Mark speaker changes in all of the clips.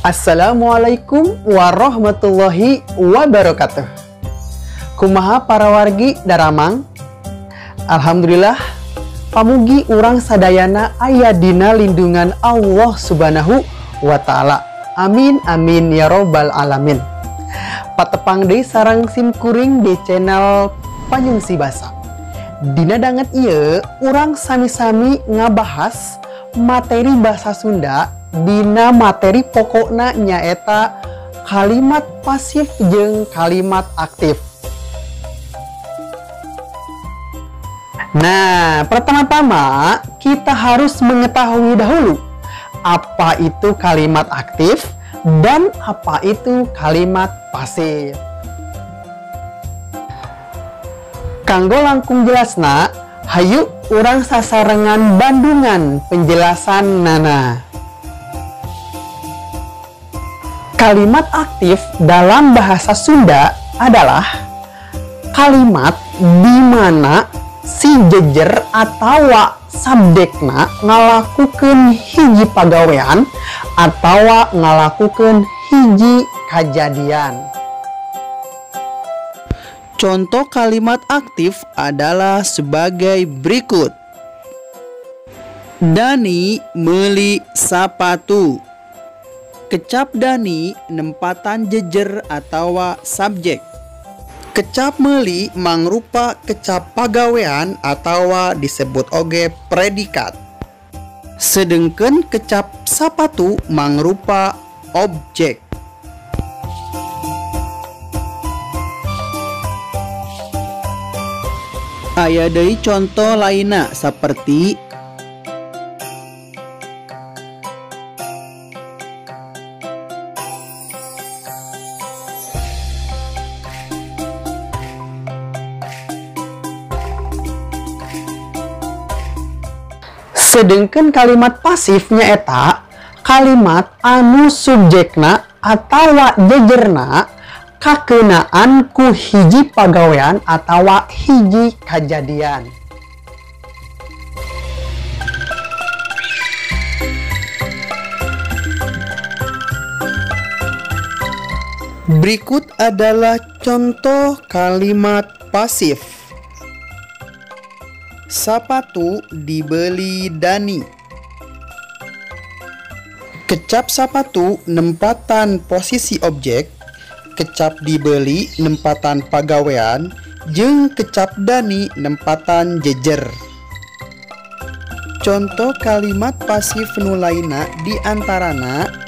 Speaker 1: Assalamualaikum warahmatullahi wabarakatuh. Kumaha para wargi daramang. Alhamdulillah pamugi urang sadayana aya dina lindungan Allah Subhanahu wa ta'ala. Amin amin ya robbal alamin. Patepang deui sareng sim kuring di channel Panyungsi Basa. Dina danget ieu urang sami-sami ngabahas materi bahasa Sunda. Dina materi pokokna nyaeta kalimat pasif jeung kalimat aktif. Nah, pertama-tama kita harus mengetahui dahulu apa itu kalimat aktif dan apa itu kalimat pasif. Kanggo langkung jelasna, hayu urang sasarengan bandungan penjelasan nana. Kalimat aktif dalam bahasa Sunda adalah kalimat di mana si jejer atau subjekna ngalakukeun hiji pagawean atau ngalakukeun hiji kajadian. Contoh kalimat aktif adalah sebagai berikut. Dani meuli sapatu. Kecap Dani nempatan jejer atau subjek. Kecap meuli mangrupa kecap pagawean atau disebut oge predikat. Sedengkeun kecap sapatu mangrupa objek. Aya deui contoh lainna saperti sedengkeun kalimat pasifnya eta kalimat anu subjekna atau jejerna kakeunaan ku hiji pagawean atau hiji kajadian. Berikut adalah contoh kalimat pasif. Sapatu dibeli Dani. Kecap sapatu nempatan posisi objek, kecap dibeli nempatan pagawean, jeung kecap Dani nempatan jejer. Contoh kalimat pasif nu lainna diantarana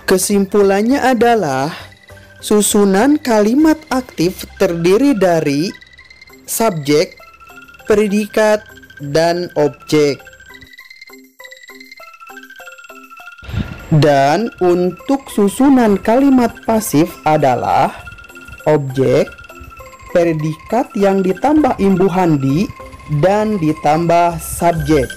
Speaker 1: kesimpulannya adalah susunan kalimat aktif terdiri dari subjek, predikat, dan objek. Dan untuk susunan kalimat pasif adalah objek, predikat yang ditambah imbuhan di, dan ditambah subjek.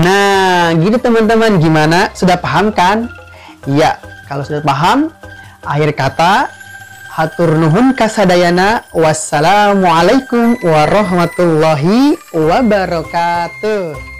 Speaker 1: Nah, gitu teman-teman, gimana? Sudah paham kan? Ya, kalau sudah paham, akhir kata, hatur nuhun kasadayana. Wassalamualaikum warahmatullahi wabarakatuh.